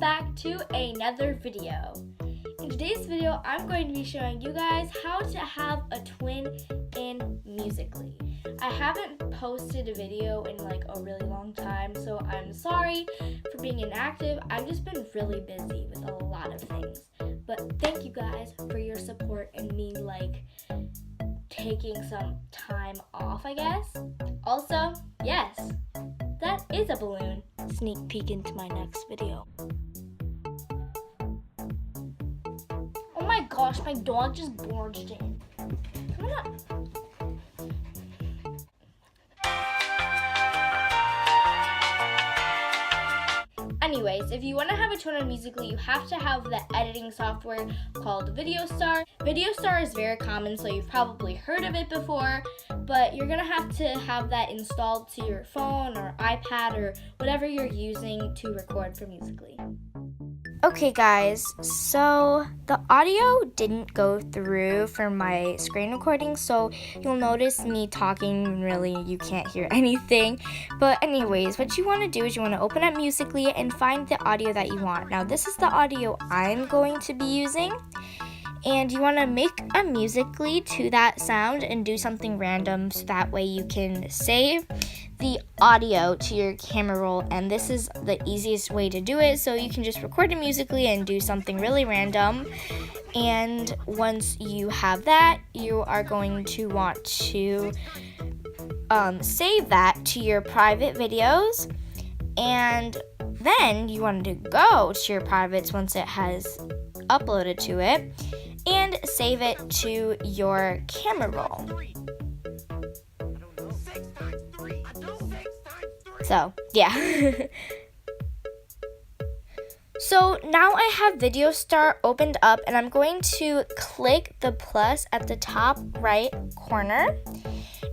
back to another video. In today's video, I'm going to be showing you guys how to have a twin in Musical.ly. I haven't posted a video in like a really long time, so I'm sorry for being inactive. I've just been really busy with a lot of things. But thank you guys for your support and me like taking some time off, I guess. Also, yes, that is a balloon. Sneak peek into my next video. Oh my gosh, my dog just barged in. Come on up. Anyways, if you want to have a twin on Musical.ly, you have to have the editing software called VideoStar. VideoStar is very common, so you've probably heard of it before, but you're going to have that installed to your phone or iPad or whatever you're using to record for Musical.ly. Okay guys, so the audio didn't go through for my screen recording, so you'll notice me talking and really you can't hear anything. But anyways, what you want to do is you want to open up Musical.ly and find the audio that you want. Now this is the audio I'm going to be using. And you want to make a Musical.ly to that sound and do something random so that way you can save the audio to your camera roll, and this is the easiest way to do it. So you can just record a Musical.ly and do something really random, and once you have that, you are going to want to save that to your private videos, and then you want to go to your privates once it has uploaded to it and save it to your camera roll. So, yeah. So now I have VideoStar opened up, and I'm going to click the plus at the top right corner,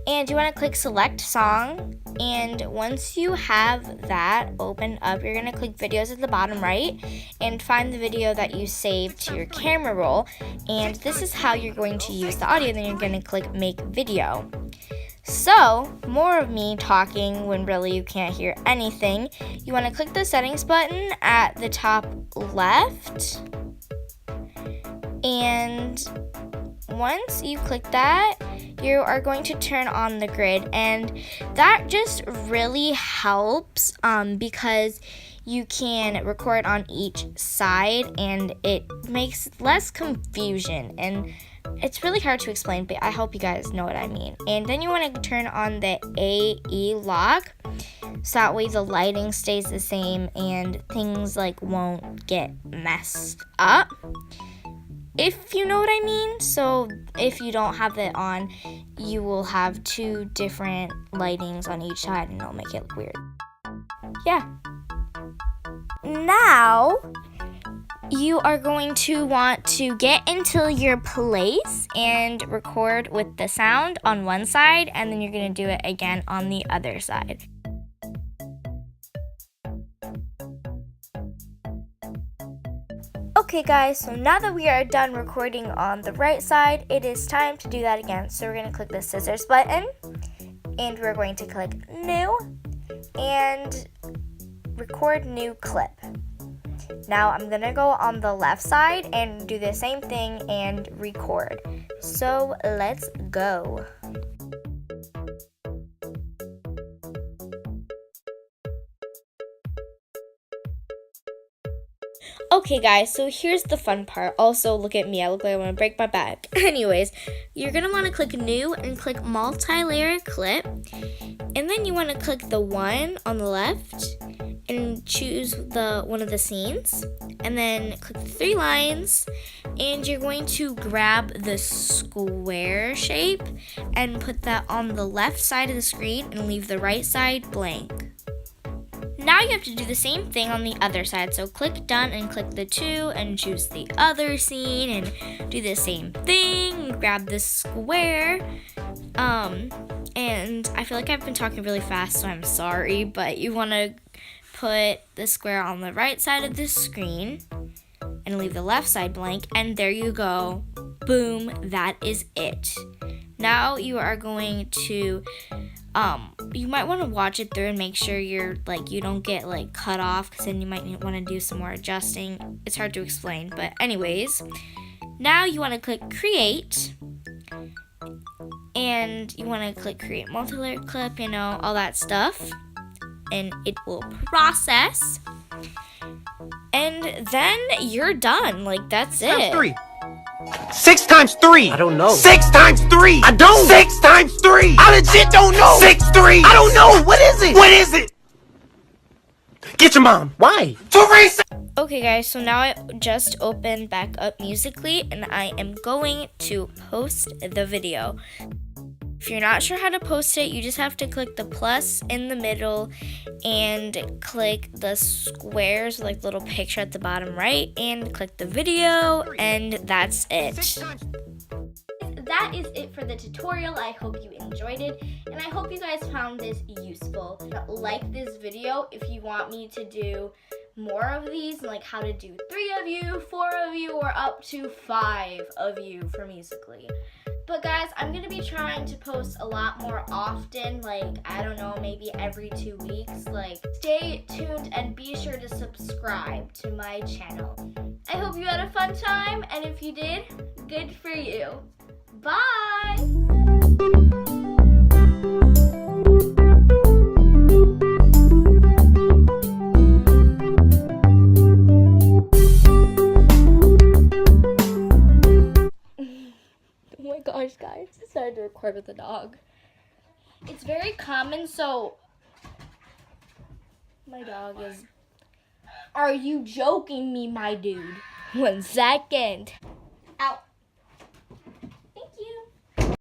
and you want to click select song, and once you have that open up, you're going to click videos at the bottom right and find the video that you saved to your camera roll, and this is how you're going to use the audio. Then you're going to click make video. So, more of me talking when really you can't hear anything. You want to click the settings button at the top left, and once you click that, you are going to turn on the grid, and that just really helps because you can record on each side and it makes less confusion, and it's really hard to explain, but I hope you guys know what I mean. And then you want to turn on the AE lock, so that way the lighting stays the same and things like won't get messed up, if you know what I mean. So if you don't have it on, you will have two different lightings on each side and it'll make it look weird. Yeah. Now you are going to want to get into your place and record with the sound on one side, and then you're going to do it again on the other side. Okay guys, so now that we are done recording on the right side, it is time to do that again. So we're going to click the scissors button, and we're going to click new and record new clip. Now I'm going to go on the left side and do the same thing and record. So let's go. Okay guys, so here's the fun part. Also, look at me, I look like I want to break my back. Anyways, you're going to want to click new and click multi-layer clip. And then you want to click the one on the left and choose one of the scenes. And then click the three lines, and you're going to grab the square shape and put that on the left side of the screen and leave the right side blank. Now you have to do the same thing on the other side. So click done and click the two and choose the other scene and do the same thing. Grab the square. And I feel like I've been talking really fast, so I'm sorry, but you want to put the square on the right side of the screen and leave the left side blank, and there you go. Boom, that is it. Now you are going to you might want to watch it through and make sure you don't get cut off, because then you might want to do some more adjusting. It's hard to explain, but anyways, now you want to click create, and you want to click create multi-layer clip, all that stuff, and it will process, and then you're done. That's it. 3. 6 times 3. I don't know. 6 times 3. I don't. 6 times 3. I legit don't know. 6 3. I don't know. What is it? What is it? Get your mom. Why? To erase. Okay guys, so now I just opened back up Musical.ly, and I am going to post the video. If you're not sure how to post it, you just have to click the plus in the middle and click the squares, little picture at the bottom right, and click the video, and that's it. That is it for the tutorial. I hope you enjoyed it, and I hope you guys found this useful. Like this video if you want me to do more of these, how to do 3 of you, 4 of you, or up to 5 of you for Musical.ly. But guys, I'm going to be trying to post a lot more often, I don't know, maybe every 2 weeks. Stay tuned and be sure to subscribe to my channel. I hope you had a fun time, and if you did, good for you. Bye! Oh my gosh, guys, I decided to record with the dog. It's very common, so my dog is... Are you joking me, my dude? 1 second. Ow.